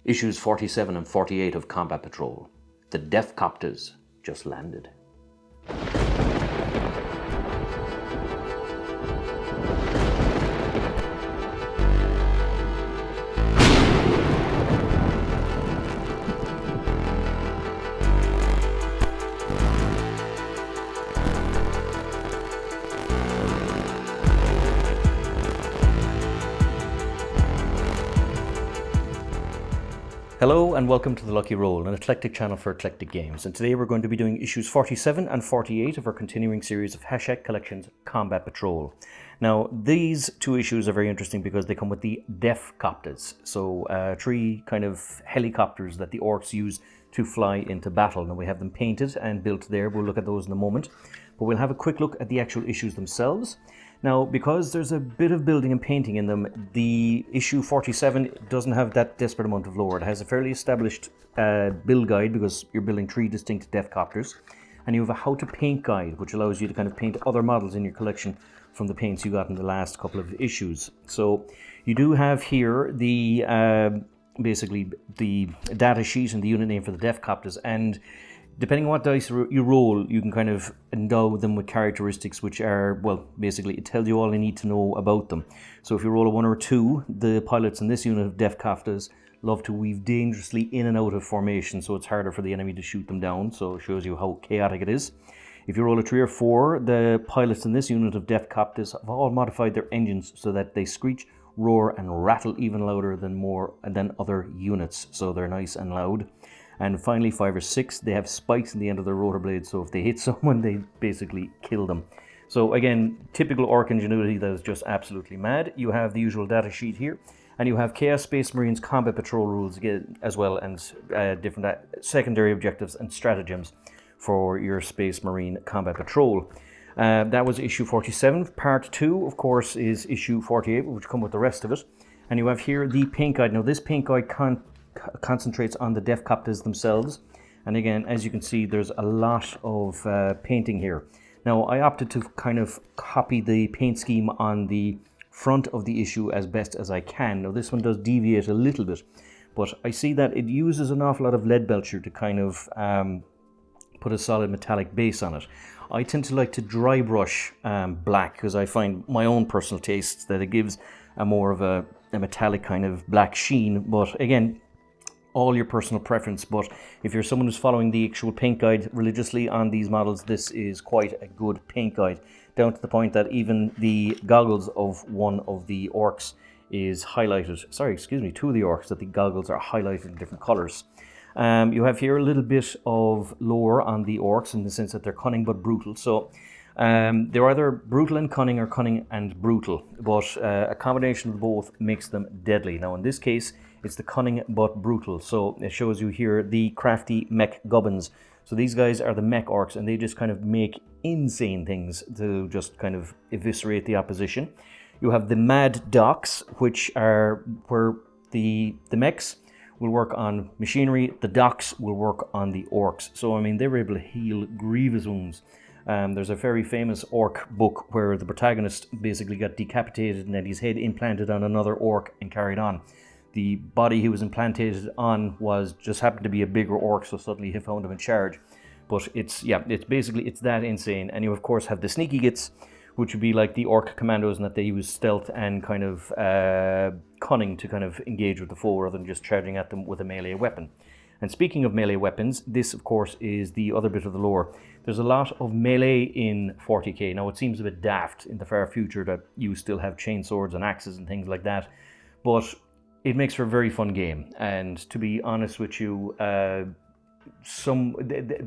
Issues 47 and 48 of Combat Patrol. The Deffkoptas just landed. Hello and welcome to The Lucky Roll, an eclectic channel for eclectic games. And today we're going to be doing issues 47 and 48 of our continuing series of Hachette collections, Combat Patrol. Now, these two issues are very interesting because they come with the Deffkoptas. So, three kind of helicopters that the orcs use to fly into battle. Now, we have them painted and built there. We'll look at those in a moment. But we'll have a quick look at the actual issues themselves. Now, because there's a bit of building and painting in them, the issue 47 doesn't have that desperate amount of lore. It has a fairly established build guide because you're building three distinct Deffkopters. And you have a how to paint guide, which allows you to kind of paint other models in your collection from the paints you got in the last couple of issues. So you do have here the basically the data sheet and the unit name for the Deffkoptas, and depending on what dice you roll, you can kind of endow them with characteristics which are, well, basically it tells you all you need to know about them. So if you roll a 1 or a 2, the pilots in this unit of Deffkoptas love to weave dangerously in and out of formation, so it's harder for the enemy to shoot them down, so it shows you how chaotic it is. If you roll a 3 or 4, the pilots in this unit of Deffkoptas have all modified their engines so that they screech, roar and rattle even louder than other units, so they're nice and loud. And finally, 5 or 6, they have spikes in the end of their rotor blades, so if they hit someone, they basically kill them. So again, typical orc ingenuity that is just absolutely mad. You have the usual data sheet here, and you have Chaos Space Marines combat patrol rules again, as well as different secondary objectives and stratagems for your Space Marine combat patrol. That was issue 47. Part 2, of course, is issue 48, which come with the rest of it. And you have here the paint guide. Now, this paint guide concentrates on the Deffkoptas themselves, and again, as you can see, there's a lot of painting here. Now, I opted to kind of copy the paint scheme on the front of the issue as best as I can. Now, this one does deviate a little bit, but I see that it uses an awful lot of lead belcher to kind of put a solid metallic base on it. I tend to like to dry brush black because I find my own personal taste that it gives a more of a metallic kind of black sheen, but again, all your personal preference. But if you're someone who's following the actual paint guide religiously on these models, this is quite a good paint guide, down to the point that even the goggles of one of the orcs is highlighted. Sorry, excuse me, two of the orcs, that the goggles are highlighted in different colors. You have here a little bit of lore on the orcs in the sense that they're cunning but brutal. So they're either brutal and cunning or cunning and brutal, but a combination of both makes them deadly. Now, in this case, it's the cunning but brutal. So it shows you here the crafty mech gubbins. So these guys are the mech orcs, and they just kind of make insane things to just kind of eviscerate the opposition. You have the mad docks, which are where the mechs will work on machinery, the docks will work on the orcs. So I mean, they were able to heal grievous wounds. There's a very famous orc book where the protagonist basically got decapitated and then his head implanted on another orc and carried on. The body he was implanted on just happened to be a bigger orc, so suddenly he found him in charge. But it's that insane. And you of course have the sneaky gits, which would be like the orc commandos, in that they use stealth and kind of cunning to kind of engage with the foe rather than just charging at them with a melee weapon. And speaking of melee weapons, this of course is the other bit of the lore. There's a lot of melee in 40k. Now, it seems a bit daft in the far future that you still have chainswords and axes and things like that, but it makes for a very fun game. And to be honest with you, the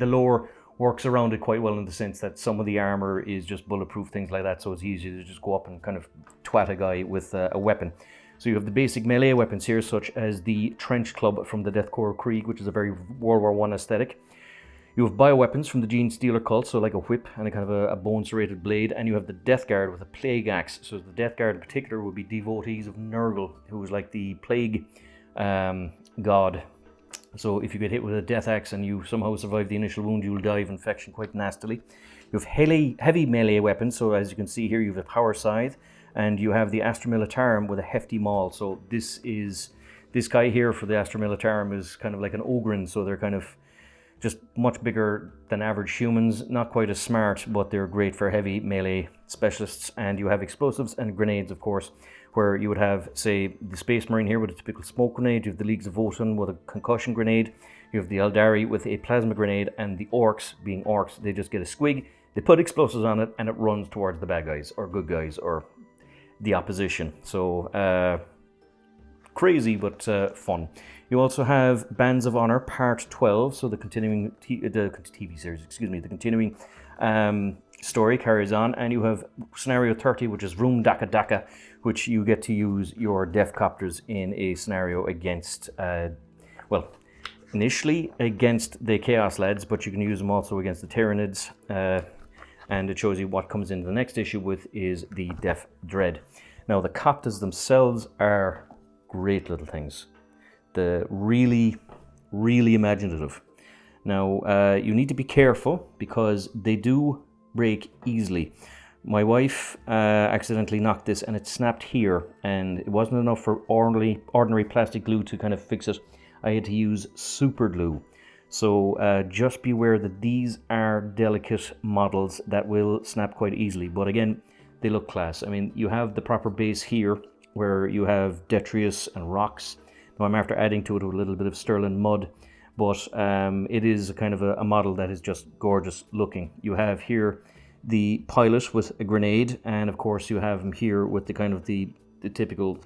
lore works around it quite well in the sense that some of the armor is just bulletproof, things like that, so it's easy to just go up and kind of twat a guy with a weapon. So you have the basic melee weapons here, such as the Trench Club from the Death Corps Krieg, which is a very World War I aesthetic. You have bioweapons from the Gene Stealer cult, so like a whip and a kind of a bone-serrated blade, and you have the Death Guard with a plague axe. So the Death Guard in particular would be devotees of Nurgle, who is like the plague god. So if you get hit with a death axe and you somehow survive the initial wound, you'll die of infection quite nastily. You have heavy melee weapons, so as you can see here, you have a power scythe, and you have the Astra Militarum with a hefty maul. So this is This guy here for the Astra Militarum is kind of like an Ogren, so they're kind of just much bigger than average humans, not quite as smart, but they're great for heavy melee specialists. And you have explosives and grenades, of course, where you would have, say, the Space Marine here with a typical smoke grenade, you have the Leagues of Votan with a concussion grenade, you have the Eldari with a plasma grenade, and the Orcs, being Orcs, they just get a squig, they put explosives on it, and it runs towards the bad guys, or good guys, or the opposition. So, crazy, but fun. You also have Bands of Honor Part 12, so the continuing TV series, the continuing story carries on, and you have Scenario 30, which is Room Daka Daka, which you get to use your Deffkoptas in a scenario against, well, initially against the Chaos Lads, but you can use them also against the Tyranids, and it shows you what comes into the next issue with is the Death Dread. Now, the Koptas themselves are great little things. The really, really imaginative. Now, you need to be careful because they do break easily. My wife accidentally knocked this and it snapped here, and it wasn't enough for ordinary plastic glue to kind of fix it. I had to use super glue. So just beware that these are delicate models that will snap quite easily. But again, they look class. I mean, you have the proper base here where you have detritus and rocks. Now, I'm after adding to it a little bit of sterling mud, but it is a kind of a model that is just gorgeous looking. You have here the pilot with a grenade, and of course you have him here with the kind of the typical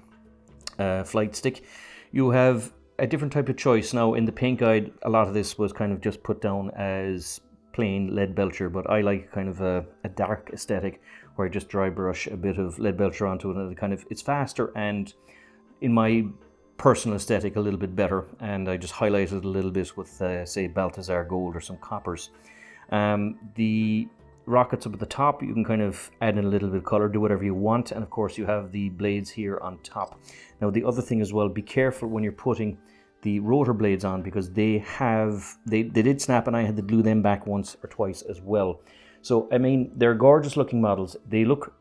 flight stick. You have a different type of choice. Now, in the paint guide, a lot of this was kind of just put down as plain lead belcher, but I like kind of a dark aesthetic where I just dry brush a bit of lead belcher onto it, and it's faster and, in my personal aesthetic, a little bit better, and I just highlighted a little bit with say Balthazar gold or some coppers. The rockets up at the top, you can kind of add in a little bit of color, do whatever you want, and of course you have the blades here on top. Now, the other thing as well, be careful when you're putting the rotor blades on, because they did snap, and I had to glue them back once or twice as well. So I mean, they're gorgeous looking models. They look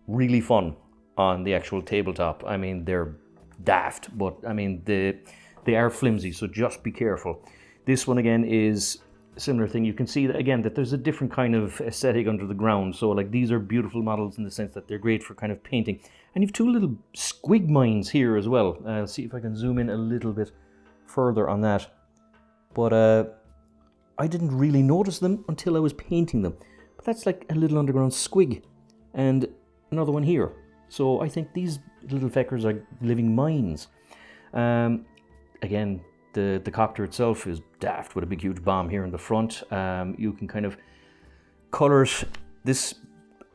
really fun on the actual tabletop. I mean, they're daft, but I mean they are flimsy, so just be careful. This one again is a similar thing. You can see that again that there's a different kind of aesthetic under the ground. So like, these are beautiful models in the sense that they're great for kind of painting. And you've two little squig mines here as well. I'll see if I can zoom in a little bit further on that. But I didn't really notice them until I was painting them. But that's like a little underground squig, and another one here. So I think these little feckers are living mines. Again, the copter itself is daft with a big huge bomb here in the front. You can kind of color this.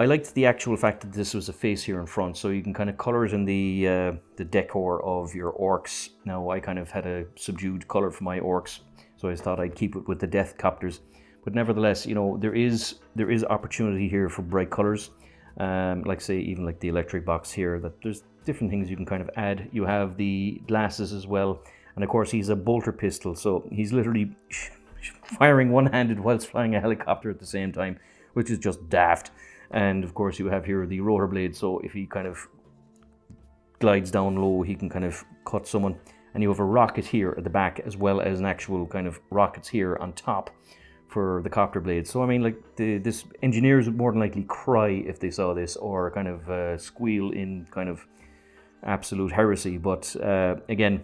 I liked the actual fact that this was a face here in front, so you can kind of color it in the decor of your orcs. Now, I kind of had a subdued color for my orcs, so I thought I'd keep it with the Deffkoptas. But nevertheless, you know, there is opportunity here for bright colors. Like say even like the electric box here, that there's different things you can kind of add. You have the glasses as well, and of course he's a bolter pistol, so he's literally firing one-handed whilst flying a helicopter at the same time, which is just daft. And of course you have here the rotor blade, so if he kind of glides down low, he can kind of cut someone. And you have a rocket here at the back, as well as an actual kind of rockets here on top for the copter blades. So I mean, like, this engineers would more than likely cry if they saw this, or kind of squeal in kind of absolute heresy. But again,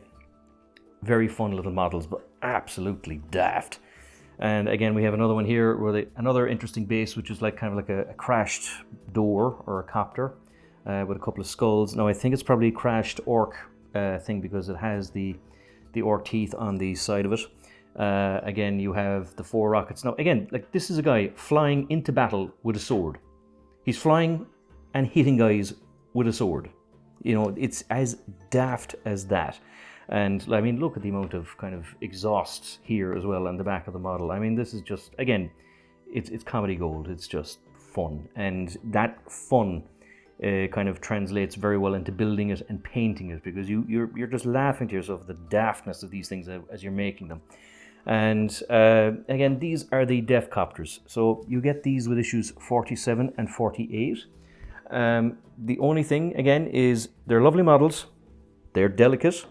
very fun little models, but absolutely daft. And again, we have another one here where another interesting base, which is like kind of like a crashed door or a copter with a couple of skulls. Now, I think it's probably a crashed orc thing, because it has the orc teeth on the side of it. Again, you have the 4 rockets. Now, again, like, this is a guy flying into battle with a sword. He's flying and hitting guys with a sword. You know, it's as daft as that. And I mean, look at the amount of kind of exhausts here as well on the back of the model. I mean, this is just, again, it's comedy gold. It's just fun, and that fun kind of translates very well into building it and painting it, because you're just laughing to yourself at the daftness of these things as you're making them. And again, these are the Deffkoptas. So you get these with issues 47 and 48. The only thing, again, is they're lovely models. They're delicate.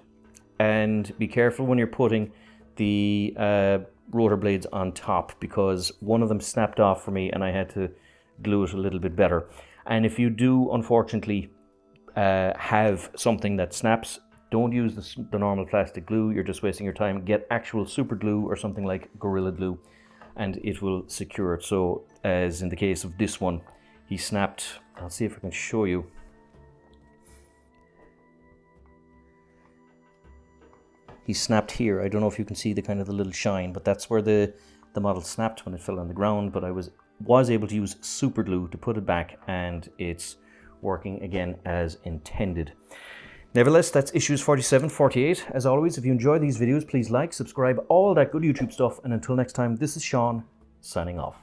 and be careful when you're putting the rotor blades on top, because one of them snapped off for me and I had to glue it a little bit better. And if you do unfortunately have something that snaps, don't use the normal plastic glue. You're just wasting your time. Get actual super glue or something like Gorilla Glue and it will secure it. So as in the case of this one, he snapped. I'll see if I can show you. He snapped here. I don't know if you can see the kind of the little shine, but that's where the model snapped when it fell on the ground. But I was able to use super glue to put it back, and it's working again as intended. Nevertheless, that's issues 47, 48. As always, if you enjoy these videos, please like, subscribe, all that good YouTube stuff. And until next time, this is Sean, signing off.